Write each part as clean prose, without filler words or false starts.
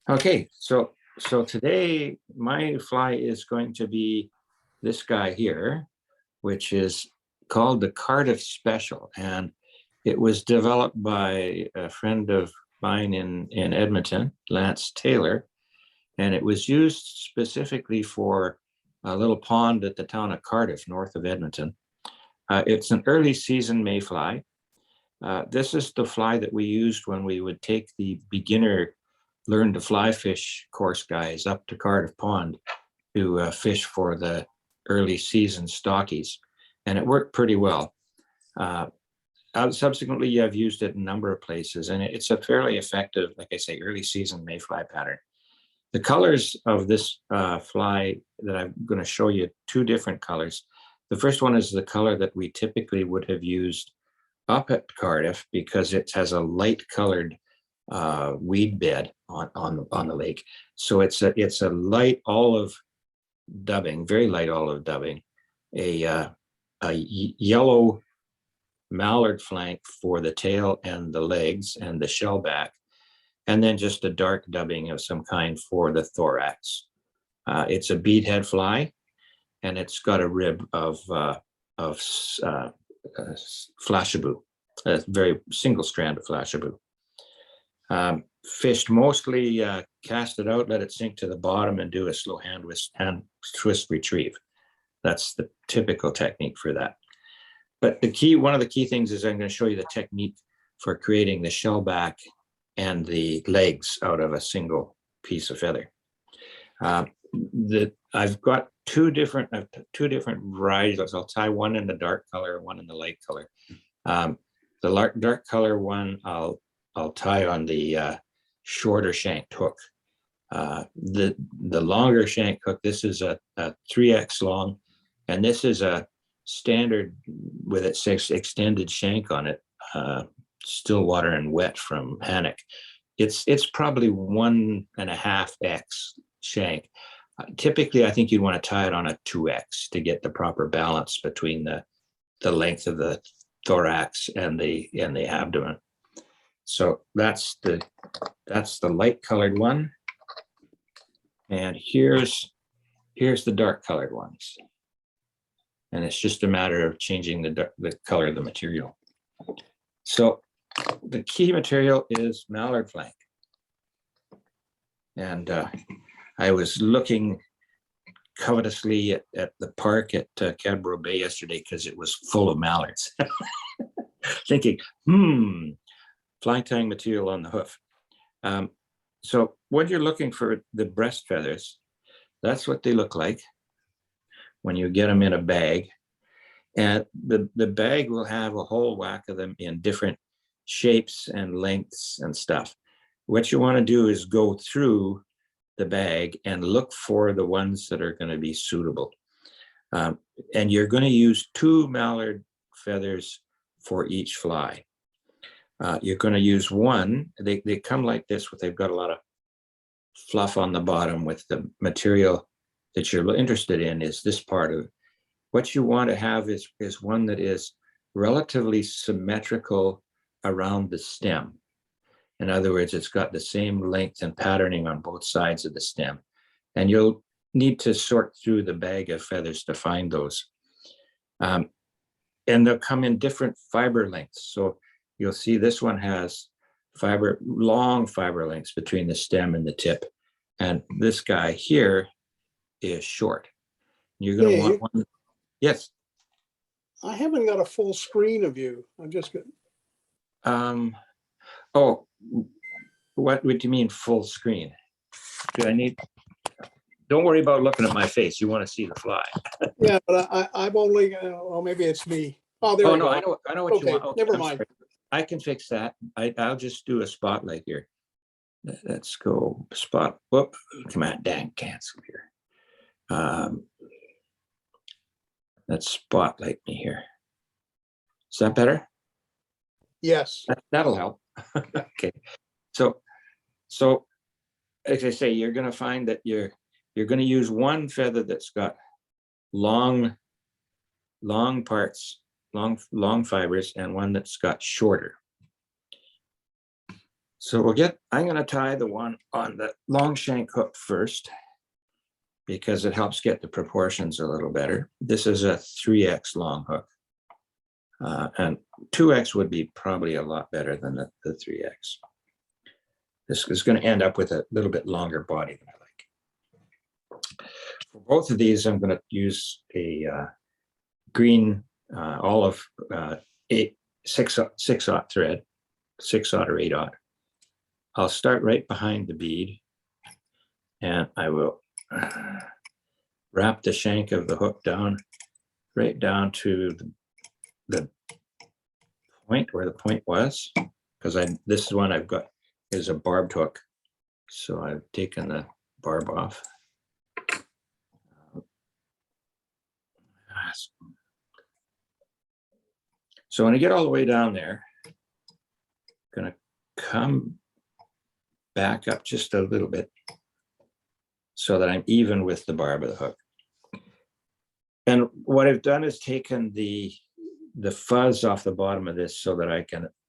Okay, so today my fly is going to be this guy here, which is called the Cardiff Special, and it was developed by a friend of mine in Edmonton, Lance Taylor, and it was used specifically for a little pond at the town of Cardiff, north of Edmonton. It's an early season mayfly. This is the fly that we used when we would take the beginner learn to fly fish course guys up to Cardiff Pond to fish for the early season stockies. And it worked pretty well. Subsequently, I've used it in a number of places, and it's a fairly effective, like I say, early season mayfly pattern. The colors of this fly that I'm going to show you, two different colors. The first one is the color that we typically would have used up at Cardiff because it has a light colored weed bed on the lake. So it's a light olive dubbing, very light olive dubbing, a yellow mallard flank for the tail and the legs and the shellback, and then just a dark dubbing of some kind for the thorax. It's a beadhead fly, and it's got a rib of flashabou, a very single strand of flashabou. Fished mostly cast it out, let it sink to the bottom, and do a slow hand twist retrieve. That's the typical technique for that. But one of the key things is I'm going to show you the technique for creating the shellback and the legs out of a single piece of feather. I've got two different varieties. I'll tie one in the dark color, one in the light color. The dark color one I'll tie on the shorter shanked hook. The longer shank hook, this is a 3X long, and this is a standard with its extended shank on it, still water and wet from Hannock. It's probably 1.5X shank. Typically, I think you'd want to tie it on a 2X to get the proper balance between the length of the thorax and the abdomen. So that's the light colored one, and here's the dark colored ones, and it's just a matter of changing the color of the material. So the key material is mallard flank, and I was looking covetously at the park at Cadborough Bay yesterday because it was full of mallards, thinking, fly tying material on the hoof. So when you're looking for the breast feathers, that's what they look like when you get them in a bag. And the bag will have a whole whack of them in different shapes and lengths and stuff. What you want to do is go through the bag and look for the ones that are going to be suitable. And you're going to use 2 mallard feathers for each fly. You're going to use one. They come like this, they've got a lot of fluff on the bottom with the material that you're interested in is this part of it. What you want to have is one that is relatively symmetrical around the stem. In other words, it's got the same length and patterning on both sides of the stem. And you'll need to sort through the bag of feathers to find those. And they'll come in different fiber lengths. So you'll see this one has long fiber lengths between the stem and the tip. And this guy here is short. You're going to want one. Yes. I haven't got a full screen of you. I'm just going. Oh, what do you mean full screen? Do I need? Don't worry about looking at my face. You want to see the fly. Yeah, but I've only. Well, maybe it's me. Oh, there. Oh we no, go. I know what you want. Okay, never mind. Sorry. I can fix that. I'll just do a spotlight here. Let's go spot. Whoop! Come on, dang, cancel here. Let's spotlight me here. Is that better? Yes. That'll help. Okay. So as I say, you're going to find that you're going to use one feather that's got long parts, long fibers, and one that's got shorter. So I'm going to tie the one on the long shank hook first because it helps get the proportions a little better. This is a 3X long hook. And 2X would be probably a lot better than the 3X. This is going to end up with a little bit longer body than I like. For both of these, I'm going to use a green olive 6/0 thread, 6/0 or 8/0. I'll start right behind the bead, and I will wrap the shank of the hook down, right down to the point where the point was, because this one I've got is a barbed hook. So I've taken the barb off. So when I get all the way down there, I'm going to come back up just a little bit so that I'm even with the barb of the hook. And what I've done is taken the fuzz off the bottom of this so that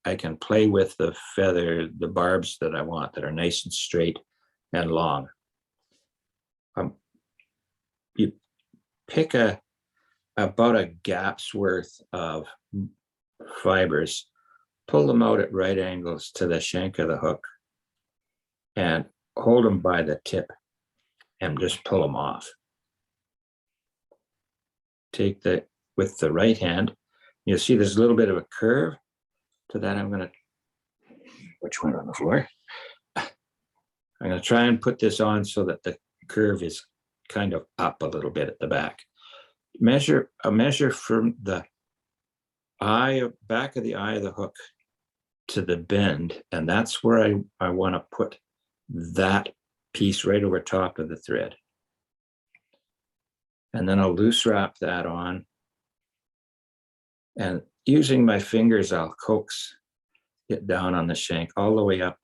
I can play with the feather, the barbs that I want that are nice and straight and long. You pick about a gap's worth of fibers, pull them out at right angles to the shank of the hook, and hold them by the tip and just pull them off. Take with the right hand, you'll see there's a little bit of a curve to that. I'm going to, which one on the floor? I'm going to try and put this on so that the curve is kind of up a little bit at the back. Measure from the back of the eye of the hook to the bend, and that's where I want to put that piece right over top of the thread. And then I'll loose wrap that on, and using my fingers, I'll coax it down on the shank all the way up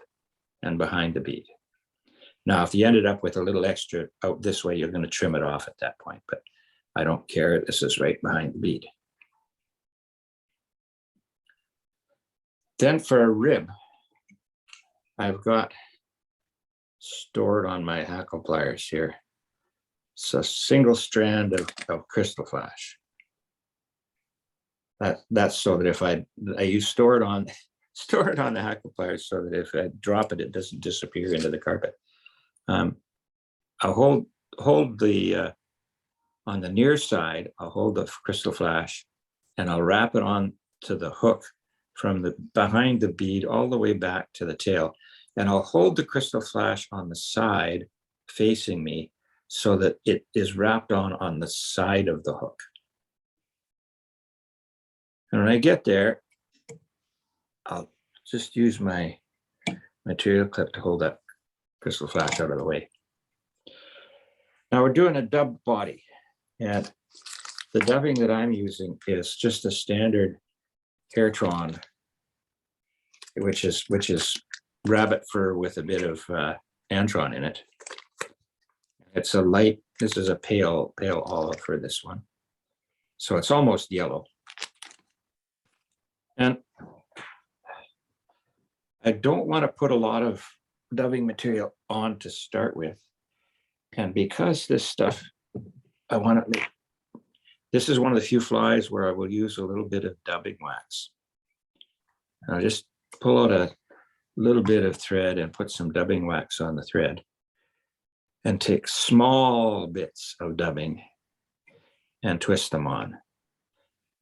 and behind the bead. Now, if you ended up with a little extra out this way, you're going to trim it off at that point, but I don't care. This is right behind the bead. Then for a rib, I've got stored on my hackle pliers here. It's a single strand of crystal flash. That's so that if I store it on the hackle pliers so that if I drop it, it doesn't disappear into the carpet. I'll hold the on the near side, I'll hold the crystal flash and I'll wrap it on to the hook from the behind the bead all the way back to the tail. And I'll hold the crystal flash on the side facing me so that it is wrapped on the side of the hook. And when I get there, I'll just use my material clip to hold that crystal flash out of the way. Now we're doing a dubbed body, and the dubbing that I'm using is just a standard hairtron, which is rabbit fur with a bit of antron in it. It's a light, this is a pale olive for this one. So it's almost yellow. And I don't want to put a lot of dubbing material on to start with. And because this stuff, this is one of the few flies where I will use a little bit of dubbing wax. And I'll just pull out a little bit of thread and put some dubbing wax on the thread and take small bits of dubbing and twist them on.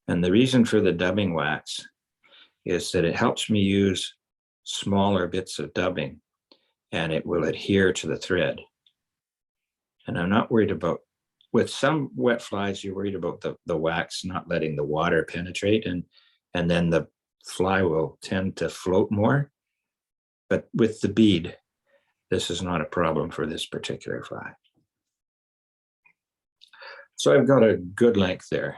And the reason for the dubbing wax is that it helps me use smaller bits of dubbing and it will adhere to the thread. And I'm not worried about, with some wet flies, you're worried about the wax not letting the water penetrate and then the fly will tend to float more. But with the bead, this is not a problem for this particular fly. So I've got a good length there.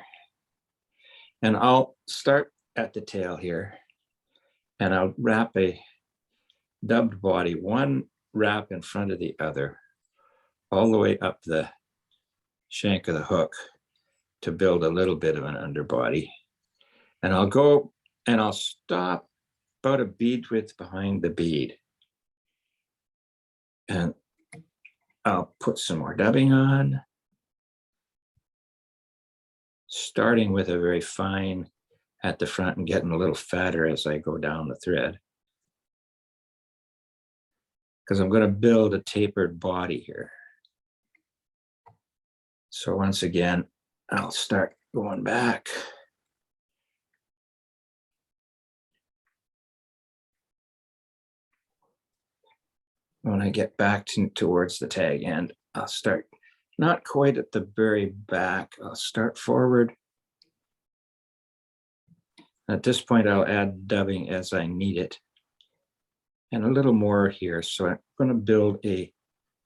And I'll start at the tail here and I'll wrap a dubbed body, one wrap in front of the other, all the way up the shank of the hook to build a little bit of an underbody. And I'll go and I'll stop about a bead width behind the bead. And I'll put some more dubbing on, starting with a very fine at the front and getting a little fatter as I go down the thread. Because I'm going to build a tapered body here. So once again, I'll start going back. When I get back towards the tag end, I'll start not quite at the very back. I'll start forward. At this point, I'll add dubbing as I need it. And a little more here. So I'm going to build a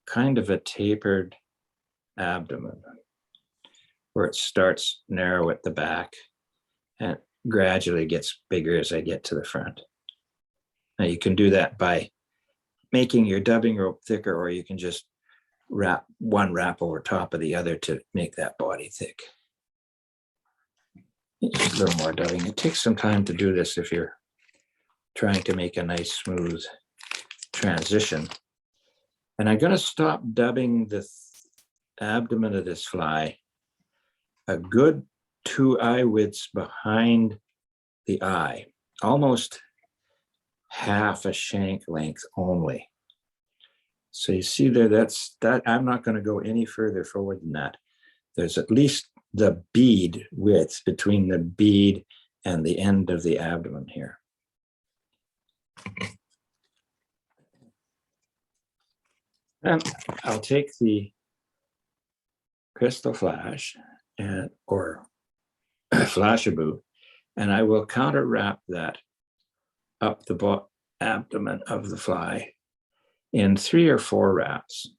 kind of a tapered abdomen where it starts narrow at the back and gradually gets bigger as I get to the front. Now you can do that by making your dubbing rope thicker, or you can just wrap one wrap over top of the other to make that body thick. Just a little more dubbing. It takes some time to do this if you're trying to make a nice smooth transition. And I'm going to stop dubbing the abdomen of this fly a good 2 eye widths behind the eye, almost half a shank length only. So you see there, that's that. I'm not going to go any further forward than that. There's at least the bead width between the bead and the end of the abdomen here. And I'll take the crystal flash or flashaboo, and I will counter wrap that up the abdomen of the fly in 3 or 4 wraps.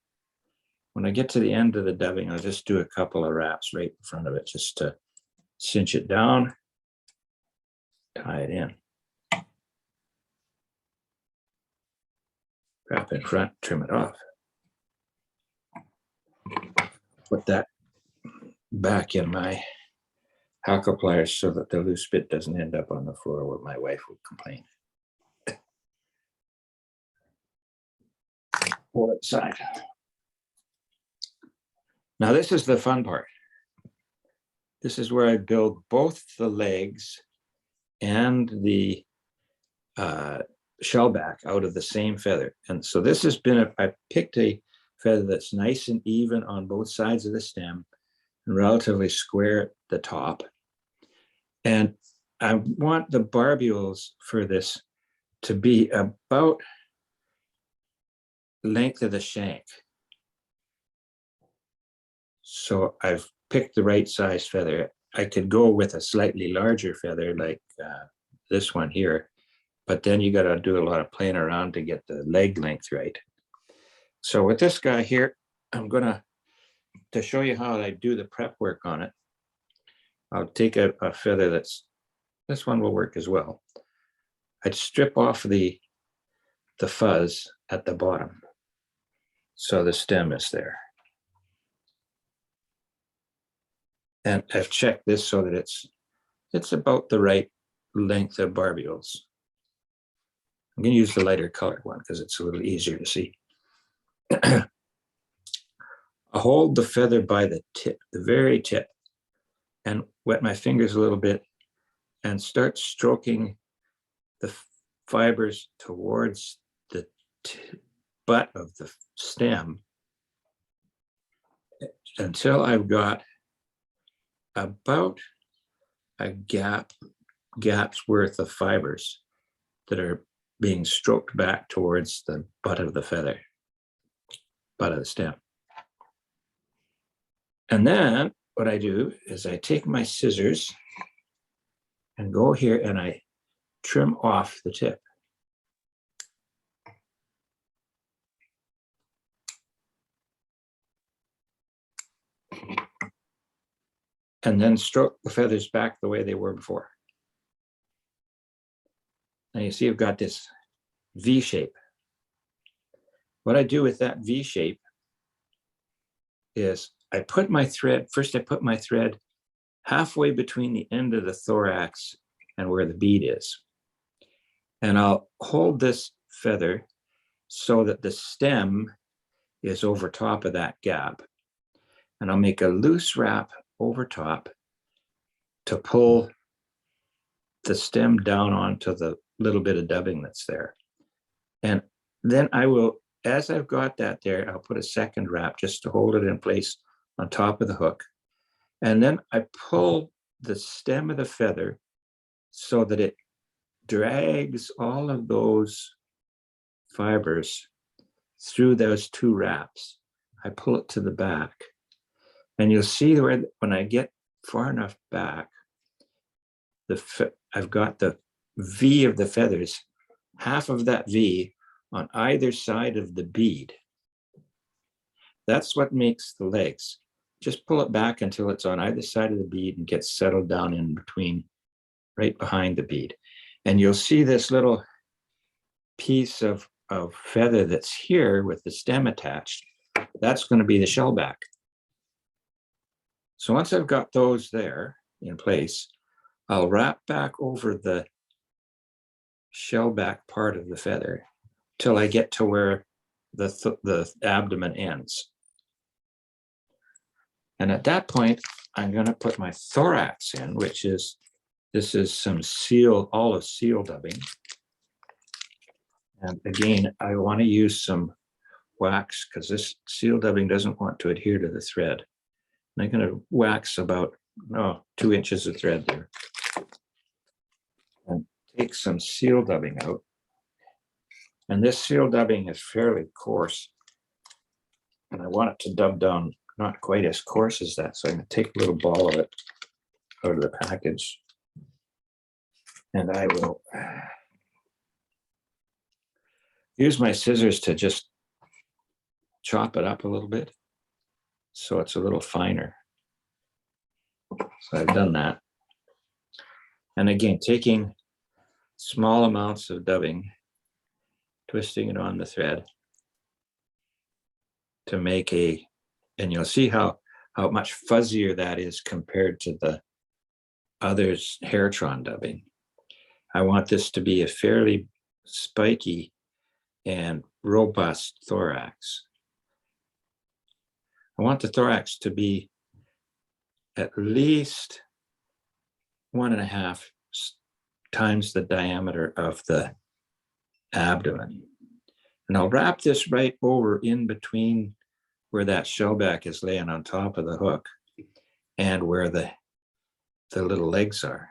When I get to the end of the dubbing, I'll just do a couple of wraps right in front of it just to cinch it down, tie it in. Wrap in front, trim it off. Put that back in my hackle pliers so that the loose bit doesn't end up on the floor where my wife would complain. Pull it aside. Now this is the fun part. This is where I build both the legs and the shell back out of the same feather. And so this has been, I picked a feather that's nice and even on both sides of the stem and relatively square at the top. And I want the barbules for this to be about the length of the shank. So I've picked the right size feather. I could go with a slightly larger feather like this one here, but then you got to do a lot of playing around to get the leg length right. So with this guy here, I'm gonna, to show you how I do the prep work on it, I'll take a feather that's, this one will work as well. I'd strip off the fuzz at the bottom. So the stem is there. And I've checked this so that it's about the right length of barbules. I'm going to use the lighter colored one because it's a little easier to see. I'll hold the feather by the tip, the very tip, and wet my fingers a little bit and start stroking the fibers towards the butt of the stem until I've got about a gap's worth of fibers that are being stroked back towards the butt of the feather, butt of the stem. And then what I do is I take my scissors and go here and I trim off the tip. And then stroke the feathers back the way they were before. Now you see I've got this V shape. What I do with that V shape is I put my thread, first I put my thread halfway between the end of the thorax and where the bead is. And I'll hold this feather so that the stem is over top of that gap. And I'll make a loose wrap over top to pull the stem down onto the little bit of dubbing that's there. And then I will, as I've got that there, I'll put a second wrap just to hold it in place on top of the hook. And then I pull the stem of the feather so that it drags all of those fibers through those two wraps. I pull it to the back. And you'll see where when I get far enough back, I've got the V of the feathers, half of that V on either side of the bead. That's what makes the legs. Just pull it back until it's on either side of the bead and gets settled down in between, right behind the bead. And you'll see this little piece of feather that's here with the stem attached. That's going to be the shellback. So once I've got those there in place, I'll wrap back over the shellback part of the feather till I get to where the abdomen ends. And at that point, I'm going to put my thorax in, which is, this is some olive seal dubbing. And again, I want to use some wax because this seal dubbing doesn't want to adhere to the thread. And I'm going to wax about 2 inches of thread there. And take some seal dubbing out. And this seal dubbing is fairly coarse. And I want it to dub down not quite as coarse as that. So I'm going to take a little ball of it out of the package. And I will use my scissors to just chop it up a little bit so it's a little finer. So I've done that. And again, taking small amounts of dubbing, twisting it on the thread to make and you'll see how much fuzzier that is compared to the others Hairtron dubbing. I want this to be a fairly spiky and robust thorax. I want the thorax to be at least 1.5 times the diameter of the abdomen. And I'll wrap this right over in between where that shellback is laying on top of the hook and where the little legs are.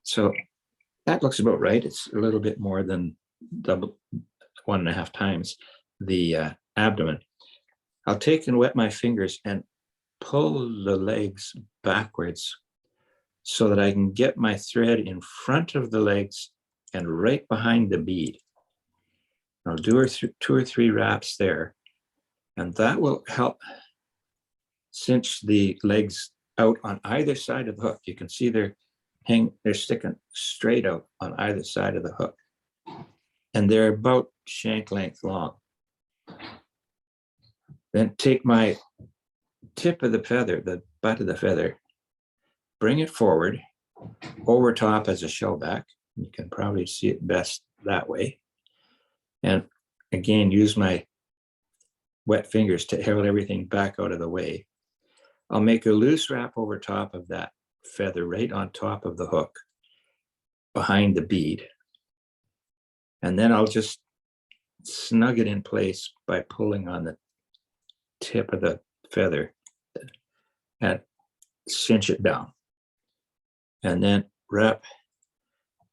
So that looks about right. It's a little bit more than 1.5 times the abdomen. I'll take and wet my fingers and pull the legs backwards so that I can get my thread in front of the legs and right behind the bead. I'll do 2 or 3 wraps there, and that will help cinch the legs out on either side of the hook. You can see they're sticking straight out on either side of the hook, and they're about shank length long. Then take my tip of the feather, the butt of the feather, bring it forward over top as a shellback. You can probably see it best that way. And again, use my wet fingers to hold everything back out of the way. I'll make a loose wrap over top of that feather right on top of the hook behind the bead. And then I'll just snug it in place by pulling on the tip of the feather and cinch it down. And then wrap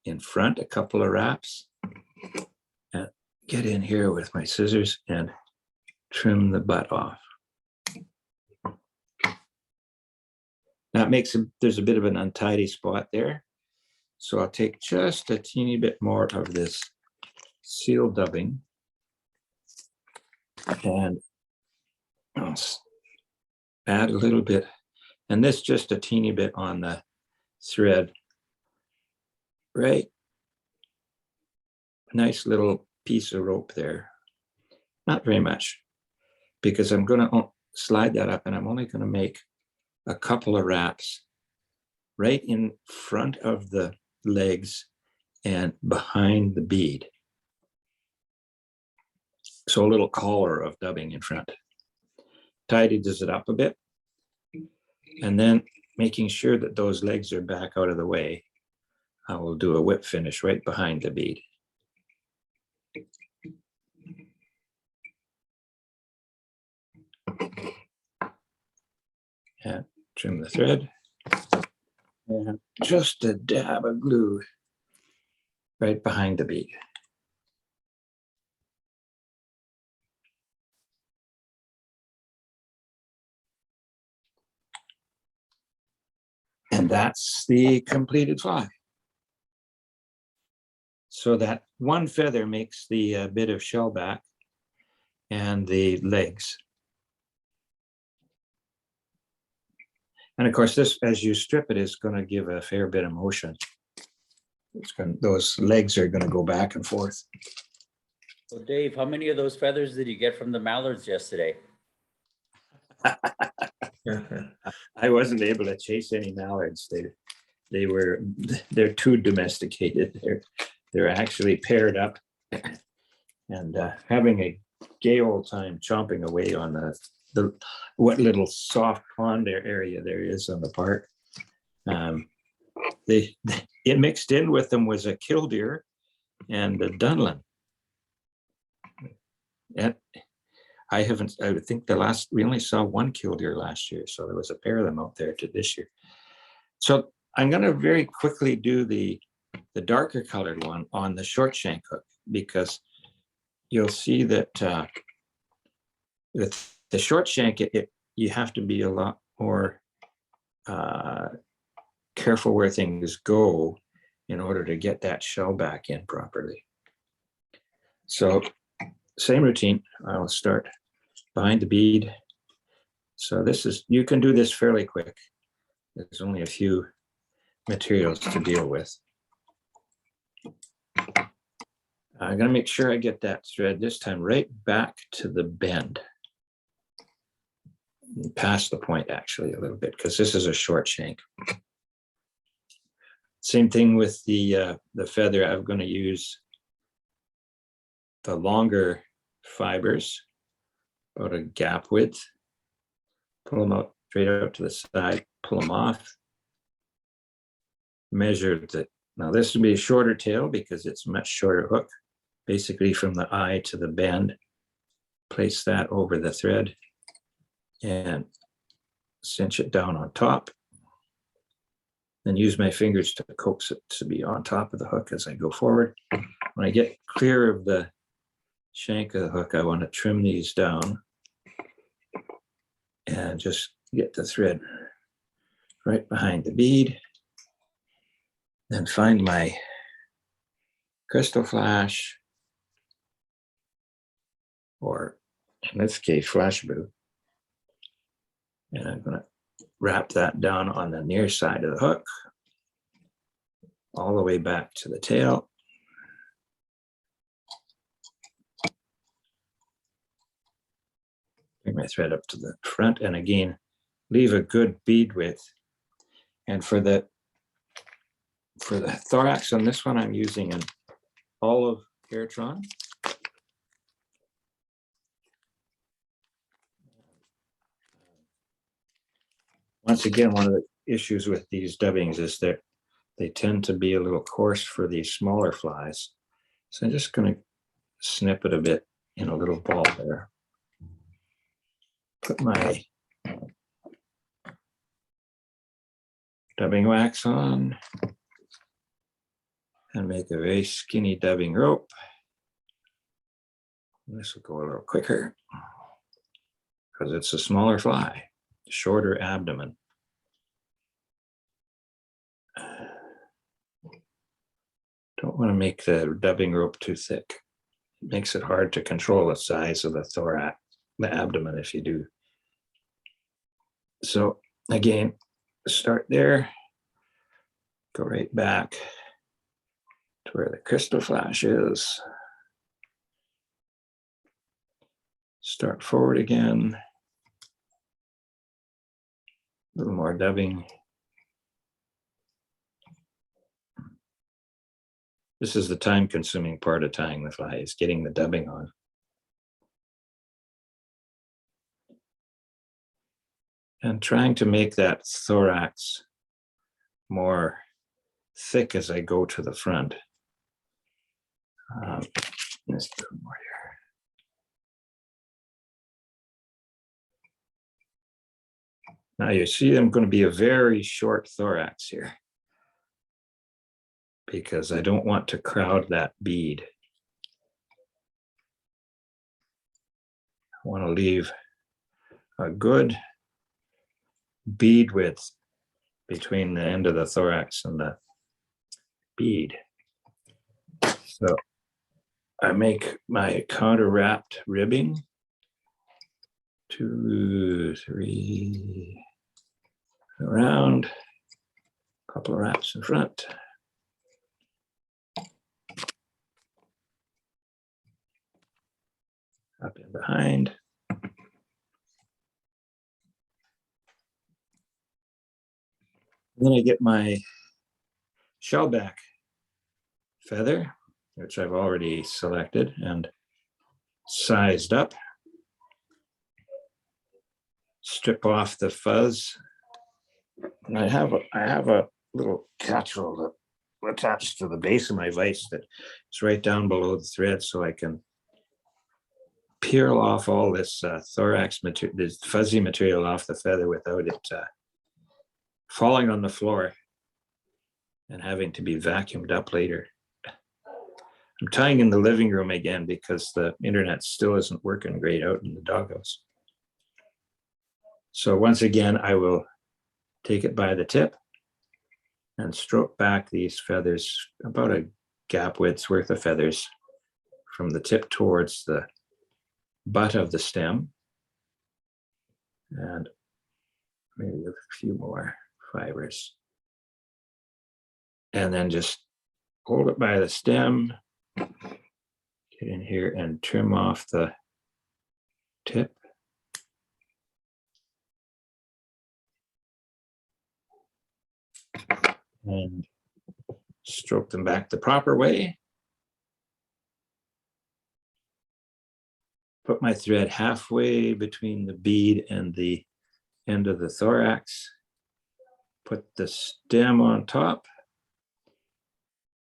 in front, a couple of wraps, and get in here with my scissors and trim the butt off. Now it makes there's a bit of an untidy spot there. So I'll take just a teeny bit more of this seal dubbing and I'll add a little bit, and this just a teeny bit on the thread, right? Nice little piece of rope there. Not very much, because I'm going to slide that up and I'm only going to make a couple of wraps right in front of the legs and behind the bead. So a little collar of dubbing in front. Tidies it up a bit. And then making sure that those legs are back out of the way, I will do a whip finish right behind the bead. And trim the thread. And just a dab of glue right behind the bead. And that's the completed fly. So that one feather makes the bit of shell back and the legs. And of course, this, as you strip it, is going to give a fair bit of motion. Those legs are going to go back and forth. So Dave, how many of those feathers did you get from the mallards yesterday? I wasn't able to chase any mallards. They're too domesticated. They're actually paired up and having a gay old time chomping away on the what little soft pond area there is on the park. It mixed in with them was a killdeer and a dunlin. And I think we only saw one killdeer last year, so there was a pair of them out there to this year. So I'm going to very quickly do the darker colored one on the short shank hook, because you'll see that with the short shank, you have to be a lot more careful where things go in order to get that shell back in properly. So same routine. I'll start behind the bead. So you can do this fairly quick. There's only a few materials to deal with. I'm going to make sure I get that thread this time right back to the bend. Past the point actually a little bit, because this is a short shank. Same thing with the feather. I'm going to use the longer fibers, about a gap width. Pull them out straight out to the side, pull them off. Measure the, now this would be a shorter tail because it's a much shorter hook, basically from the eye to the bend. Place that over the thread and cinch it down on top. Then use my fingers to coax it to be on top of the hook as I go forward. When I get clear of the shank of the hook, I want to trim these down and just get the thread right behind the bead. Then find my crystal flash, or in this case, flash blue. And I'm going to wrap that down on the near side of the hook, all the way back to the tail. Bring my thread up to the front, and again, leave a good bead width. And for the thorax on this one, I'm using an olive Airtron. Once again, one of the issues with these dubbings is that they tend to be a little coarse for these smaller flies. So I'm just going to snip it a bit in a little ball there. Put my dubbing wax on and make a very skinny dubbing rope. This will go a little quicker because it's a smaller fly, shorter abdomen. Don't want to make the dubbing rope too thick. It makes it hard to control the size of the thorax, the abdomen, if you do. So again, start there, go right back to where the crystal flash is. Start forward again. A little more dubbing. This is the time-consuming part of tying the fly, is getting the dubbing on. and trying to make that thorax more thick as I go to the front. Let's do more here. Now you see I'm going to be a very short thorax here because I don't want to crowd that bead. I want to leave a good bead width between the end of the thorax and the bead. So I make my counter wrapped ribbing. 2, 3, around, a couple of wraps in front. Up and behind. And then I get my shellback feather, which I've already selected and sized up. Strip off the fuzz. And I have a little catch-all that attached to the base of my vise that is right down below the thread, so I can peel off all this thorax material, this fuzzy material off the feather without it falling on the floor and having to be vacuumed up later. I'm tying in the living room again because the internet still isn't working great out in the doghouse. So once again, I will take it by the tip and stroke back these feathers, about a gap width's worth of feathers from the tip towards the butt of the stem. And maybe a few more fibers. And then just hold it by the stem, get in here and trim off the tip. And stroke them back the proper way. Put my thread halfway between the bead and the end of the thorax. Put the stem on top.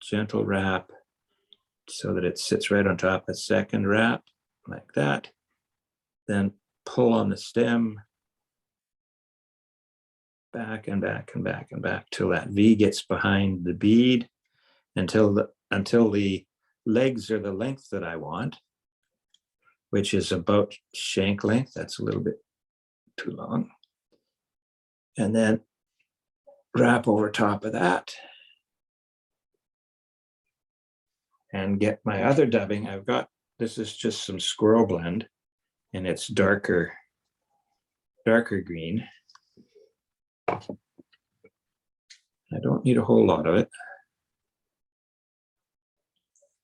Gentle wrap so that it sits right on top. A second wrap like that. Then pull on the stem. Back and back and back and back till that V gets behind the bead, until the legs are the length that I want, which is about shank length. That's a little bit too long. And then wrap over top of that and get my other dubbing. I've got, this is just some squirrel blend and it's darker green. I don't need a whole lot of it.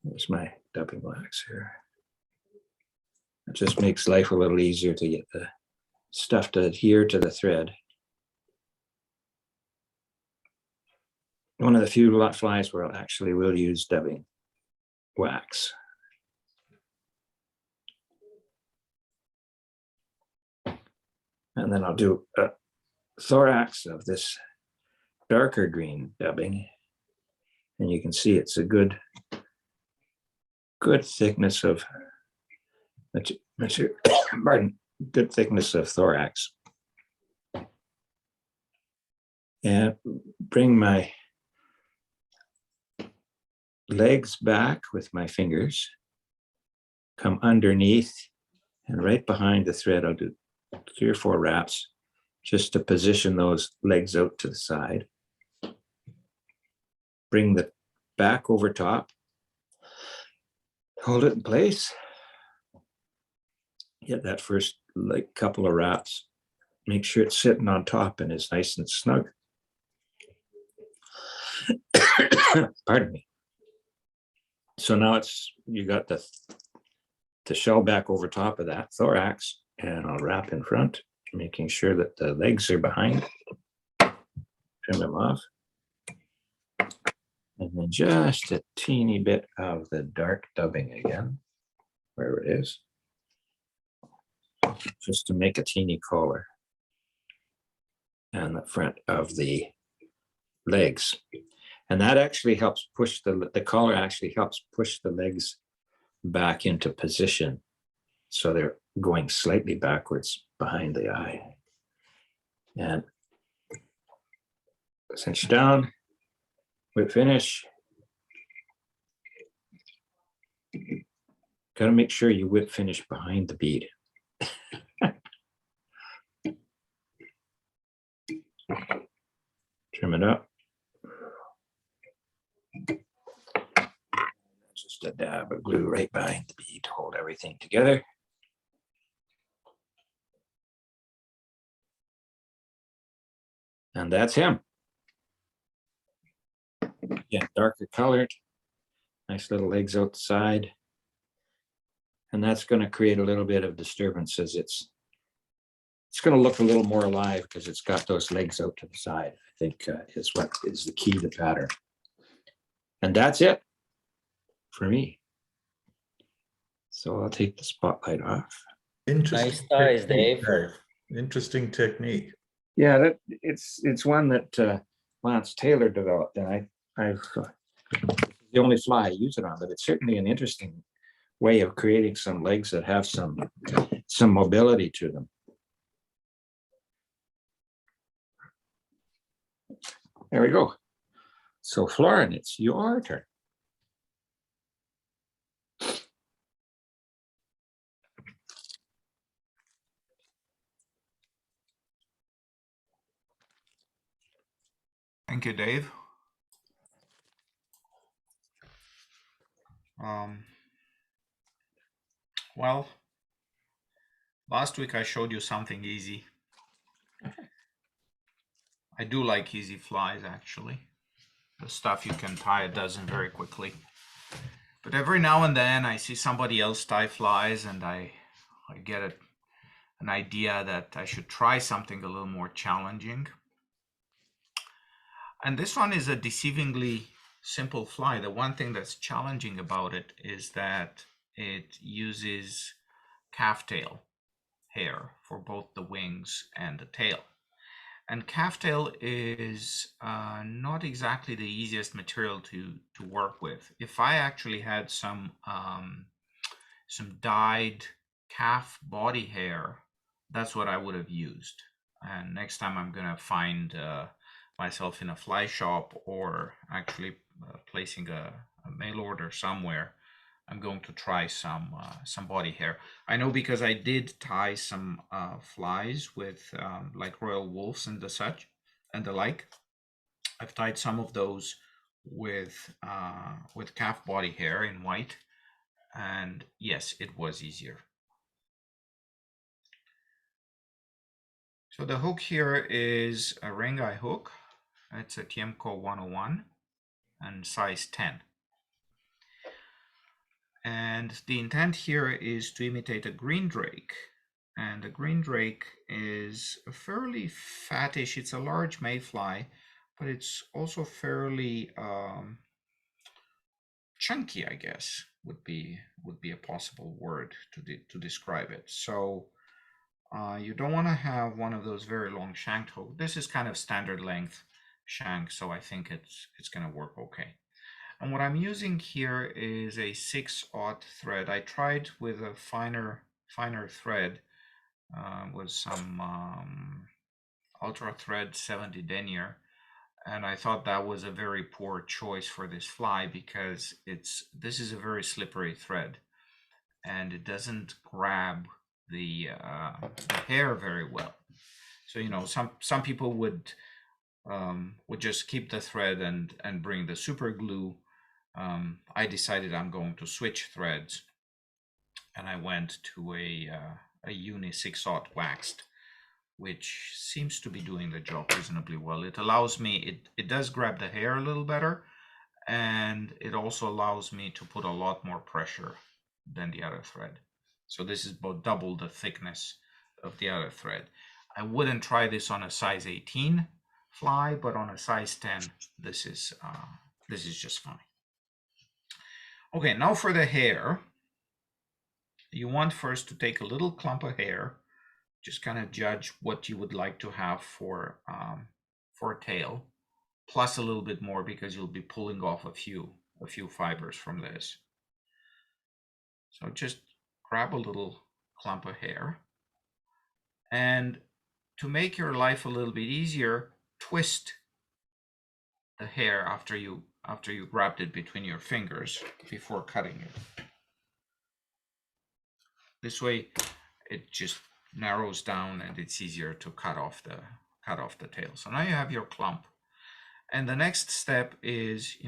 There's my dubbing wax here. It just makes life a little easier to get the stuff to adhere to the thread. One of the few lot flies where I actually will use dubbing wax. And then I'll do a thorax of this darker green dubbing. And you can see it's a good thickness of pardon, good thickness of thorax. And bring my legs back with my fingers, come underneath and right behind the thread. I'll do 3 or 4 wraps just to position those legs out to the side. Bring the back over top, hold it in place. Get that first couple of wraps. Make sure it's sitting on top and is nice and snug. Pardon me. So now you got the shell back over top of that thorax, and I'll wrap in front, making sure that the legs are behind. Trim them off. And then just a teeny bit of the dark dubbing again, where it is, just to make a teeny collar. and the front of the legs. And that actually helps push the collar actually helps push the legs back into position. So they're going slightly backwards behind the eye. And cinch down, whip finish. Got to make sure you whip finish behind the bead. Trim it up. Just a dab of glue right behind the bead to hold everything together. And that's him. Yeah, darker colored, nice little legs out the side. And that's going to create a little bit of disturbance as it's going to look a little more alive because it's got those legs out to the side, I think is what is the key to the pattern. And that's it for me. So I'll take the spotlight off. Interesting. Nice ties, technique, Dave. Interesting technique. Yeah, that it's one that Lance Taylor developed, and I've the only fly I use it on, but it's certainly an interesting way of creating some legs that have some mobility to them. There we go. So Florin, it's your turn. Thank you, Dave. Well, last week I showed you something easy. I do like easy flies, actually. The stuff you can tie a dozen very quickly. But every now and then I see somebody else tie flies and I get an idea that I should try something a little more challenging. And this one is a deceivingly simple fly. The one thing that's challenging about it is that it uses calf tail hair for both the wings and the tail. And calf tail is not exactly the easiest material to work with. If I actually had some dyed calf body hair, that's what I would have used. And next time I'm gonna find myself in a fly shop or actually placing a mail order somewhere, I'm going to try some body hair. I know because I did tie some flies with like royal wolves and the such and the like. I've tied some of those with calf body hair in white, and yes, it was easier. So the hook here is a ring eye hook. It's a Tiemco 101 and size 10. And the intent here is to imitate a green drake. And a green drake is a fairly fattish, it's a large mayfly, but it's also fairly chunky, I guess, would be a possible word to describe it. So you don't want to have one of those very long shanked hooks. This is kind of standard length shank, so I think it's going to work okay. And what I'm using here is a 6/0 thread. I tried with a finer thread with some Ultra Thread 70 denier, and I thought that was a very poor choice for this fly because this is a very slippery thread, and it doesn't grab the hair very well. So you know, some people would just keep the thread and bring the super glue. I decided I'm going to switch threads, and I went to a Uni 6/0 waxed, which seems to be doing the job reasonably well. It allows me, it does grab the hair a little better, and it also allows me to put a lot more pressure than the other thread. So this is about double the thickness of the other thread. I wouldn't try this on a size 18 fly, but on a size 10, this is just fine. Okay, now for the hair. You want first to take a little clump of hair just kind of judge what you would like to have for a tail, plus a little bit more because you'll be pulling off a few fibers from this. So just grab a little clump of hair, and to make your life a little bit easier, twist the hair after you grabbed it between your fingers before cutting it. This way it just narrows down and it's easier to cut off the tail. So now you have your clump. And the next step is,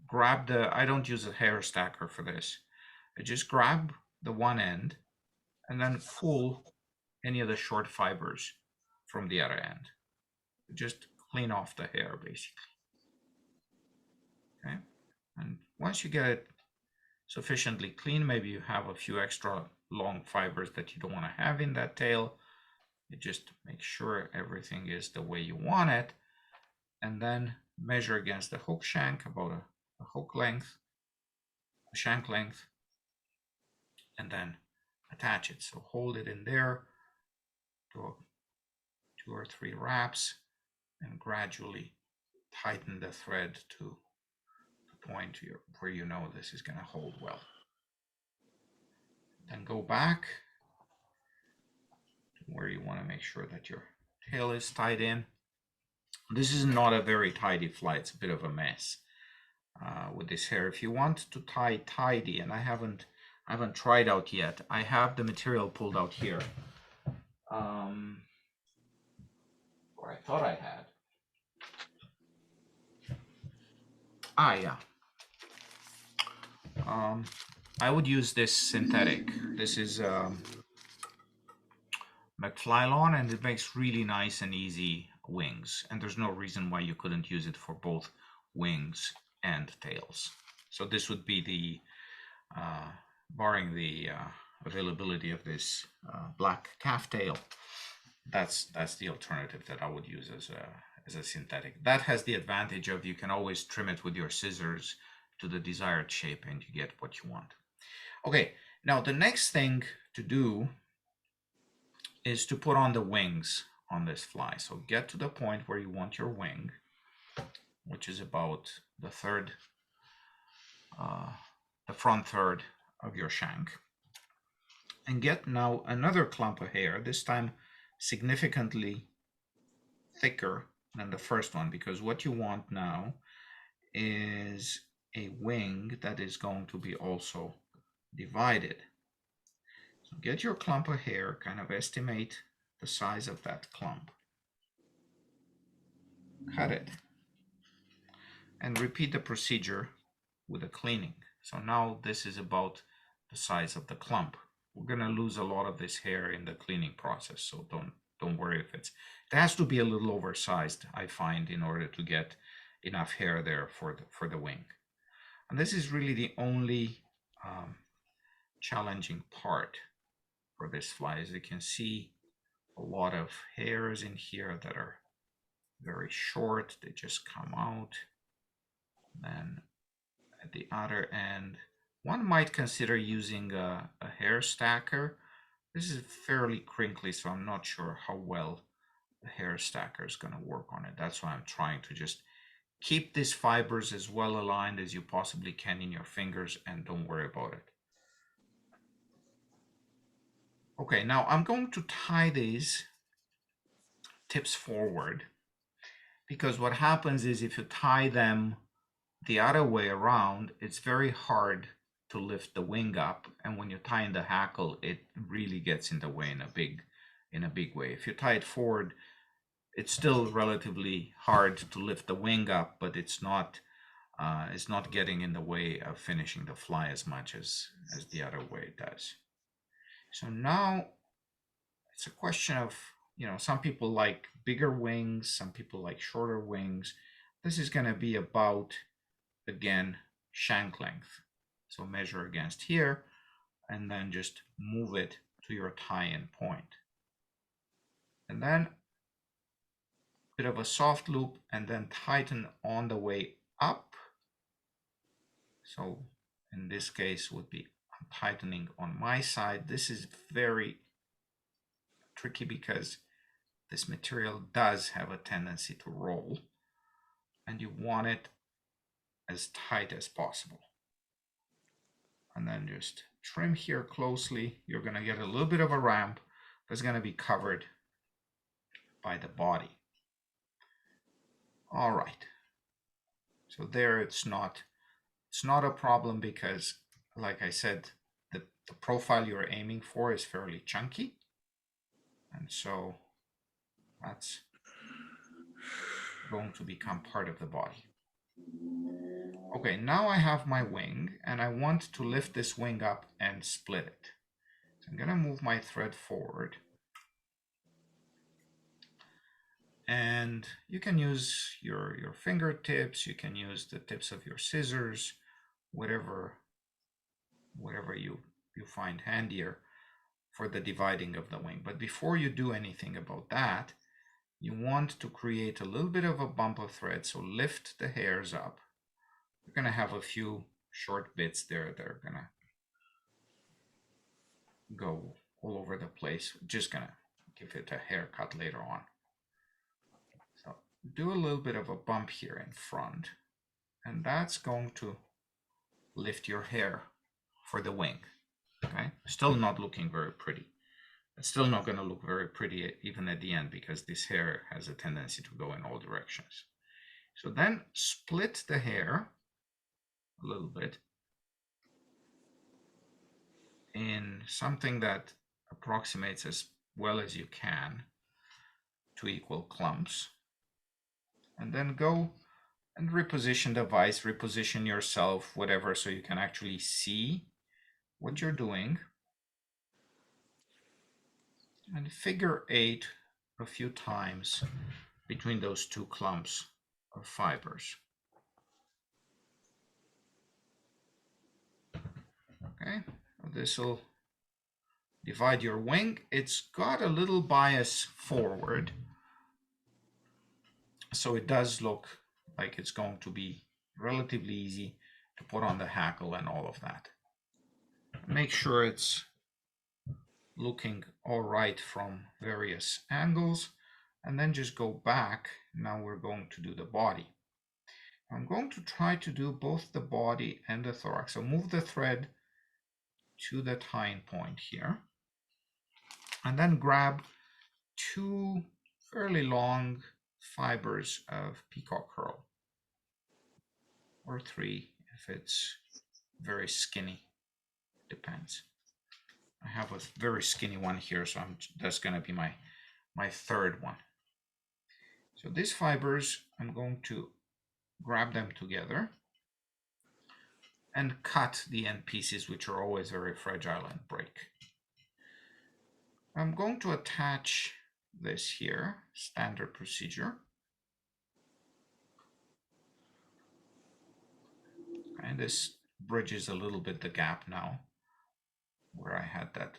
grab I don't use a hair stacker for this. I just grab the one end and then pull any of the short fibers from the other end. Just clean off the hair, basically. Okay. And once you get it sufficiently clean, maybe you have a few extra long fibers that you don't want to have in that tail. You just make sure everything is the way you want it, and then measure against the hook shank about a hook length, a shank length, and then attach it. So hold it in there, do 2 or 3 wraps, and gradually tighten the thread to the point where you know this is going to hold well. Then go back to where you want to make sure that your tail is tied in. This is not a very tidy fly. It's a bit of a mess with this hair. If you want to tie tidy, and I haven't tried out yet, I have the material pulled out here. Or I thought I had. Yeah. I would use this synthetic. This is McFlylon, and it makes really nice and easy wings. And there's no reason why you couldn't use it for both wings and tails. So this would be the, barring the availability of this black calf tail, that's the alternative that I would use as a synthetic. That has the advantage of you can always trim it with your scissors to the desired shape and you get what you want. Okay, now the next thing to do is to put on the wings on this fly. So get to the point where you want your wing, which is about the front third of your shank, and get now another clump of hair, this time significantly thicker than the first one, because what you want now is a wing that is going to be also divided. So get your clump of hair, kind of estimate the size of that clump, cut it, and repeat the procedure with the cleaning. So now this is about the size of the clump. We're gonna lose a lot of this hair in the cleaning process, so don't worry if it has to be a little oversized, I find, in order to get enough hair there for the wing. And this is really the only challenging part for this fly. As you can see, a lot of hairs in here that are very short. They just come out. Then at the other end, one might consider using a hair stacker. This is fairly crinkly, so I'm not sure how well the hair stacker is going to work on it. That's why I'm trying to just keep these fibers as well aligned as you possibly can in your fingers, and don't worry about it. Okay, now I'm going to tie these tips forward, because what happens is if you tie them the other way around, it's very hard to lift the wing up, and when you tie in the hackle, it really gets in the way in a big way. If you tie it forward, it's still relatively hard to lift the wing up, but it's not getting in the way of finishing the fly as much as the other way it does. So now it's a question of, some people like bigger wings, some people like shorter wings. This is going to be about, again, shank length. So measure against here and then just move it to your tie-in point. And then a bit of a soft loop and then tighten on the way up. So in this case would be tightening on my side. This is very tricky because this material does have a tendency to roll, and you want it as tight as possible. And then just trim here closely. You're going to get a little bit of a ramp, but it's going to be covered by the body. All right. So there it's not a problem because, like I said, the profile you're aiming for is fairly chunky. And so that's going to become part of the body. Okay, now I have my wing and I want to lift this wing up and split it. So I'm going to move my thread forward. And you can use your fingertips, you can use the tips of your scissors, whatever you find handier for the dividing of the wing. But before you do anything about that, you want to create a little bit of a bump of thread. So lift the hairs up. You're going to have a few short bits there that are going to go all over the place. Just going to give it a haircut later on. So do a little bit of a bump here in front, and that's going to lift your hair for the wing. Okay, still not looking very pretty. It's still not going to look very pretty even at the end because this hair has a tendency to go in all directions. So then split the hair a little bit in something that approximates as well as you can to equal clumps, and then go and reposition the vise, reposition yourself, whatever, so you can actually see what you're doing, and figure 8 a few times between those two clumps of fibers. Okay, this will divide your wing. It's got a little bias forward, so it does look like it's going to be relatively easy to put on the hackle and all of that. Make sure it's looking all right from various angles, and then just go back. Now we're going to do the body. I'm going to try to do both the body and the thorax. So move the thread to the tying point here, and then grab 2 fairly long fibers of peacock herl, or 3 if it's very skinny, depends. I have a very skinny one here, so that's going to be my third one. So these fibers, I'm going to grab them together and cut the end pieces, which are always very fragile and break. I'm going to attach this here, standard procedure. And this bridges a little bit the gap now, where I had that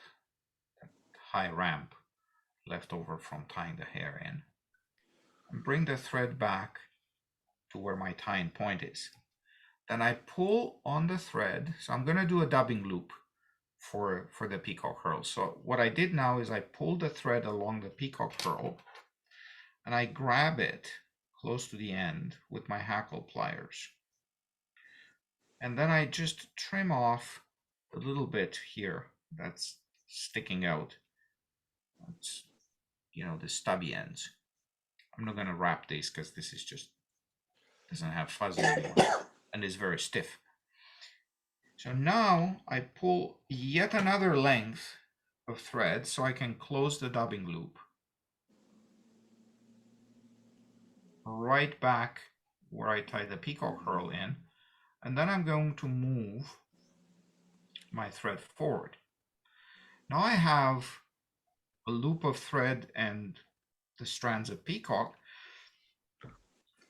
high ramp left over from tying the hair in. And bring the thread back to where my tying point is. Then I pull on the thread. So I'm going to do a dubbing loop for the peacock herl. So what I did now is I pulled the thread along the peacock herl and I grab it close to the end with my hackle pliers. And then I just trim off a little bit here that's sticking out. It's, the stubby ends. I'm not going to wrap these because this is just doesn't have fuzz anymore and is very stiff. So now I pull yet another length of thread so I can close the dubbing loop right back where I tie the peacock herl in, and then I'm going to move my thread forward. Now I have a loop of thread and the strands of peacock,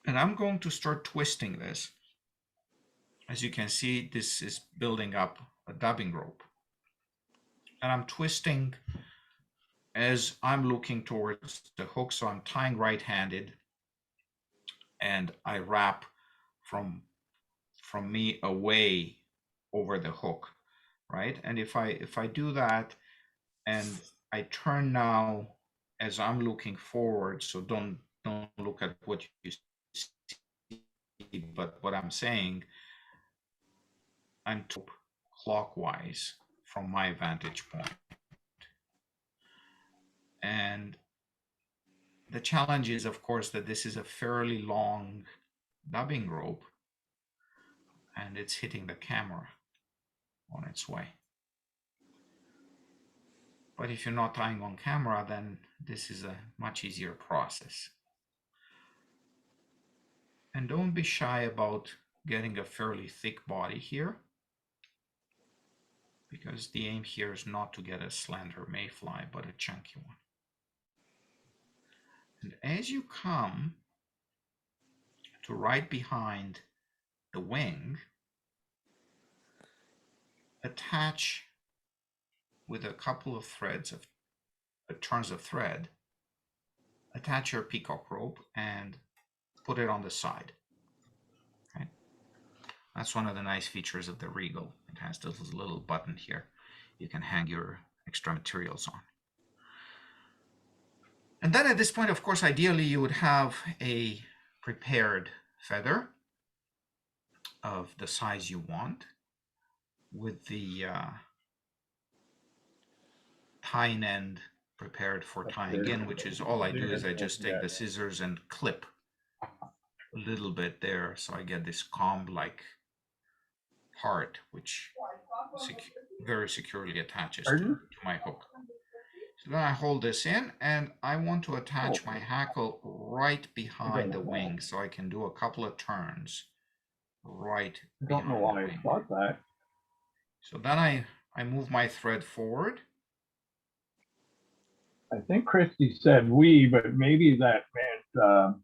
and I'm going to start twisting this. As you can see, this is building up a dubbing rope, and I'm twisting as I'm looking towards the hook. So I'm tying right-handed, and I wrap from me away over the hook, right? And if I do that and I turn now as I'm looking forward, so don't look at what you see, but what I'm saying, I'm clockwise from my vantage point. And the challenge is, of course, that this is a fairly long dubbing rope and it's hitting the camera on its way. But if you're not tying on camera, then this is a much easier process. And don't be shy about getting a fairly thick body here, because the aim here is not to get a slender mayfly, but a chunky one. And as you come to right behind the wing, attach with a couple of threads of turns of thread, attach your peacock rope and put it on the side. Okay. That's one of the nice features of the Regal. It has this little button here you can hang your extra materials on. And then at this point, of course, ideally you would have a prepared feather of the size you want with the tying end prepared for tying in, which is all I do is I just take the scissors and clip a little bit there, so I get this comb-like part which very securely attaches to my hook. So then I hold this in and I want to attach my hackle right behind the wing, so I can do a couple of turns right behind the wing. So then I move my thread forward. I think Christy said we, but maybe that meant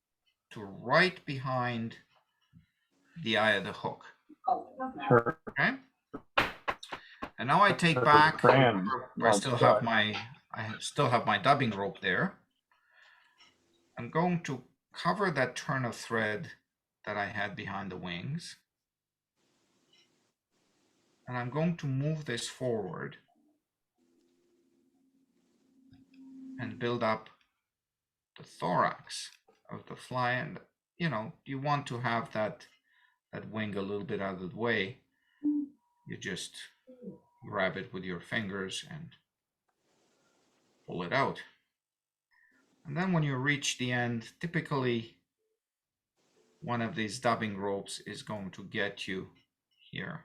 to right behind the eye of the hook. her. Okay. And now I take back. I still have my dubbing rope there. I'm going to cover that turn of thread that I had behind the wings, and I'm going to move this forward and build up the thorax of the fly. And you know, you want to have that wing a little bit out of the way. You just grab it with your fingers and pull it out. And then when you reach the end, typically one of these dubbing ropes is going to get you here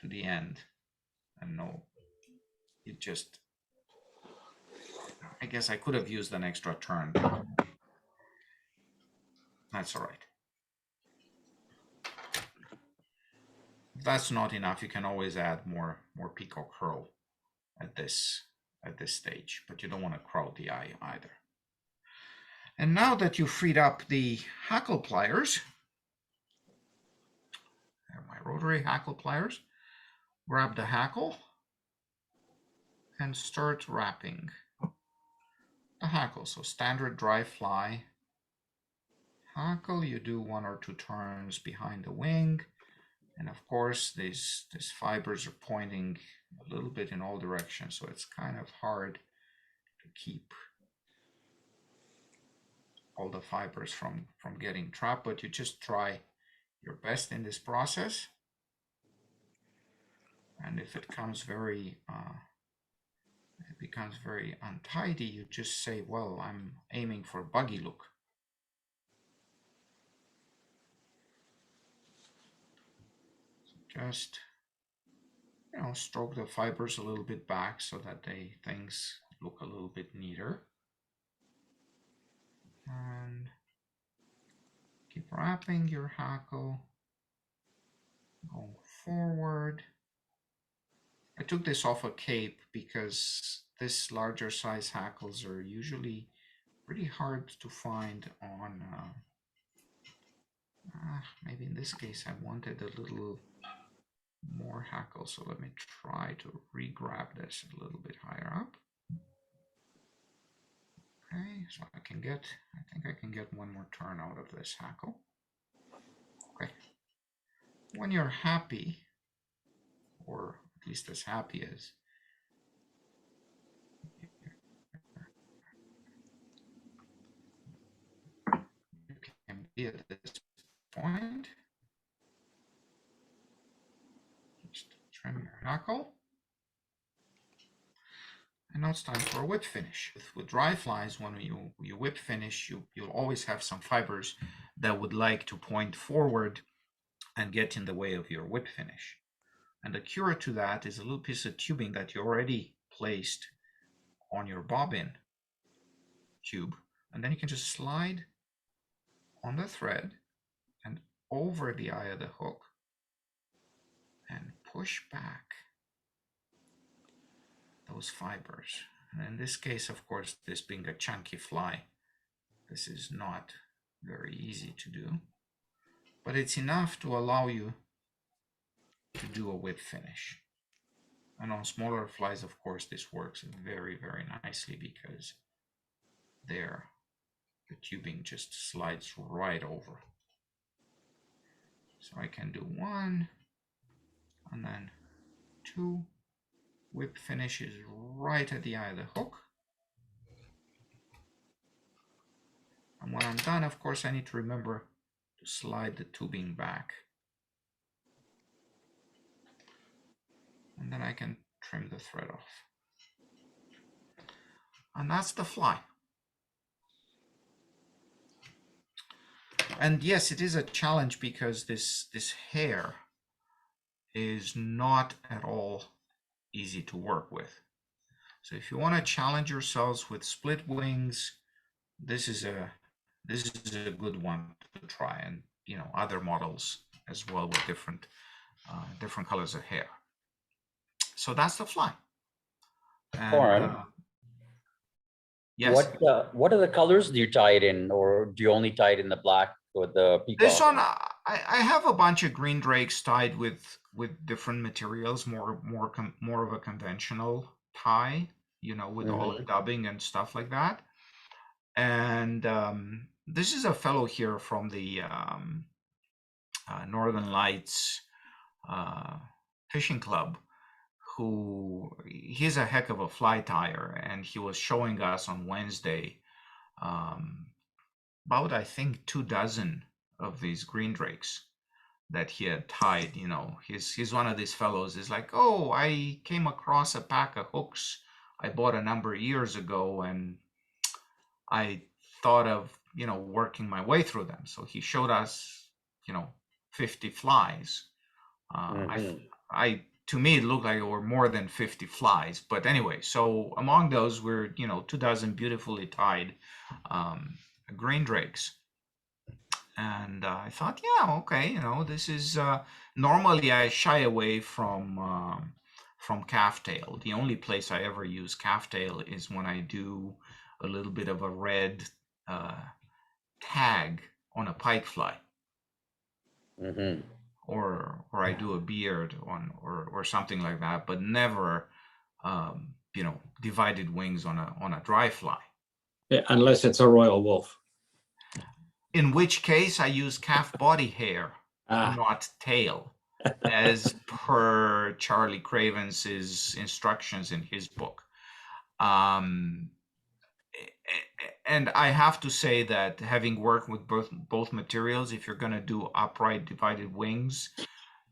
to the end. And no, it just, I guess I could have used an extra turn, but that's all right. If that's not enough, you can always add more peacock curl at this stage, but you don't want to crowd the eye either. And now that you've freed up the hackle pliers, they're my rotary hackle pliers, grab the hackle and start wrapping the hackle. So standard dry fly hackle, you do 1 or 2 turns behind the wing, and of course these fibers are pointing a little bit in all directions, so it's kind of hard to keep all the fibers from getting trapped, but you just try your best in this process. And if it becomes very untidy, you just say, well, I'm aiming for buggy look. So just, you know, stroke the fibers a little bit back so that things look a little bit neater. And keep wrapping your hackle, going forward. I took this off a cape because this larger size hackles are usually pretty hard to find on, maybe in this case I wanted a little more hackle, so let me try to re-grab this a little bit higher up. Okay, so I think I can get 1 more turn out of this hackle. Okay. When you're happy, or at least as happy as be at this point. Just trim your knuckle. And now it's time for a whip finish. With dry flies, when you whip finish, you'll always have some fibers that would like to point forward and get in the way of your whip finish. And the cure to that is a little piece of tubing that you already placed on your bobbin tube. And then you can just slide on the thread and over the eye of the hook and push back those fibers. And in this case, of course, this being a chunky fly, this is not very easy to do, but it's enough to allow you to do a whip finish. And on smaller flies, of course, this works very, very nicely because there, the tubing just slides right over. So I can do 1 and then 2. Whip finish is right at the eye of the hook. And when I'm done, of course, I need to remember to slide the tubing back. And then I can trim the thread off. And that's the fly. And yes, it is a challenge because this hair is not at all easy to work with. So if you want to challenge yourselves with split wings, this is a good one to try, and other models as well with different colors of hair. So that's the fly. And, Warren, yes. what are the colors do you tie it in, or do you only tie it in the black or the peacock? This one, I have a bunch of green drakes tied with different materials, more of a conventional tie, with all the dubbing and stuff like that. And this is a fellow here from the Northern Lights Fishing Club, he's a heck of a fly tyer, and he was showing us on Wednesday about, I think, 24 of these green drakes that he had tied. He's one of these fellows. He's like, oh, I came across a pack of hooks I bought a number of years ago, and I thought of working my way through them. So he showed us 50 flies. To me, it looked like there were more than 50 flies. But anyway, so among those were, 24 beautifully tied green drakes. And I thought, yeah, okay, this is, normally I shy away from calf tail. The only place I ever use calf tail is when I do a little bit of a red tag on a pike fly. Or I do a beard on or something like that, but never divided wings on a dry fly. Yeah, unless it's a royal wolf. In which case I use calf body hair, not tail, as per Charlie Craven's instructions in his book. And I have to say that having worked with both materials, if you're going to do upright divided wings,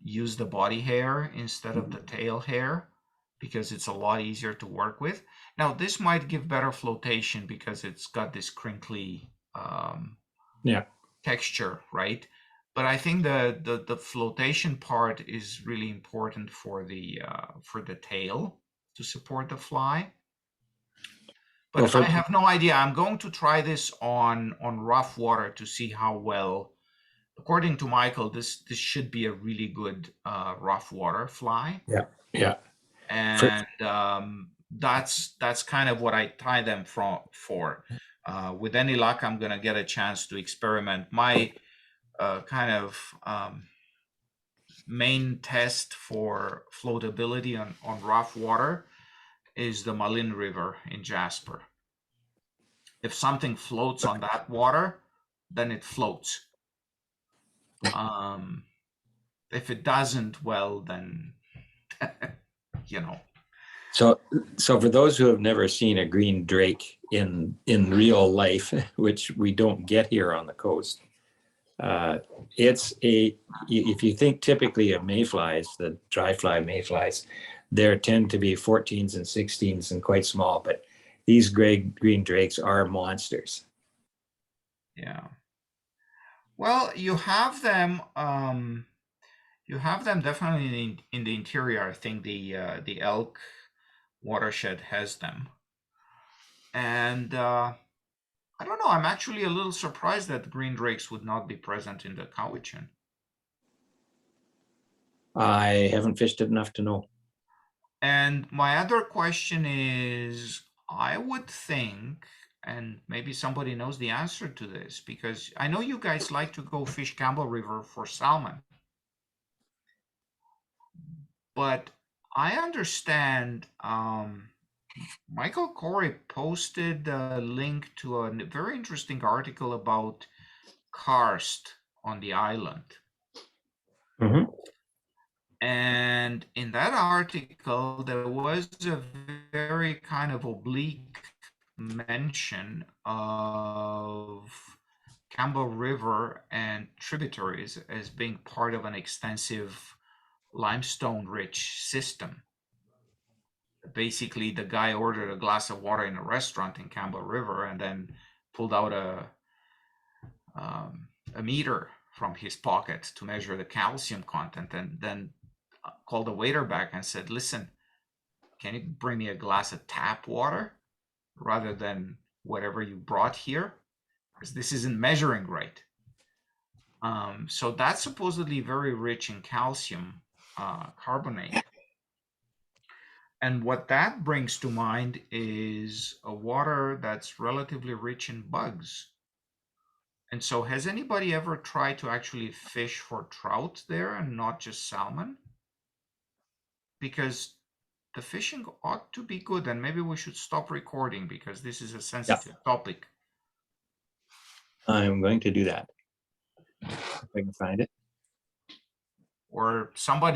use the body hair instead of the tail hair, because it's a lot easier to work with. Now, this might give better flotation because it's got this crinkly texture, right? But I think the flotation part is really important for the tail to support the fly. But I have no idea. I'm going to try this on rough water to see how well. According to Michael, this should be a really good rough water fly. Yeah. And that's kind of what I tie them for. With any luck, I'm going to get a chance to experiment. My kind of main test for floatability on rough water is the Malin River in Jasper. If something floats on that water, then it floats. If it doesn't, well, then, So for those who have never seen a green drake in real life, which we don't get here on the coast, It's if you think typically of mayflies, the dry fly mayflies, there tend to be 14s and 16s and quite small, but these green drakes are monsters. Yeah. Well, you have them. You have them definitely in the interior. I think the Elk watershed has them, and I don't know. I'm actually a little surprised that green drakes would not be present in the Cowichan. I haven't fished it enough to know. And my other question is, I would think, and maybe somebody knows the answer to this, because I know you guys like to go fish Campbell River for salmon. But I understand Michael Corey posted a link to a very interesting article about karst on the island. Mhm. And in that article, there was a very kind of oblique mention of Campbell River and tributaries as being part of an extensive limestone-rich system. Basically, the guy ordered a glass of water in a restaurant in Campbell River and then pulled out a meter from his pocket to measure the calcium content, and then called the waiter back and said, listen, can you bring me a glass of tap water rather than whatever you brought here? Because this isn't measuring right. So that's supposedly very rich in calcium carbonate. And what that brings to mind is a water that's relatively rich in bugs. And so has anybody ever tried to actually fish for trout there and not just salmon? Because the fishing ought to be good, and maybe we should stop recording because this is a sensitive topic. I'm going to do that. If I can find it. Or somebody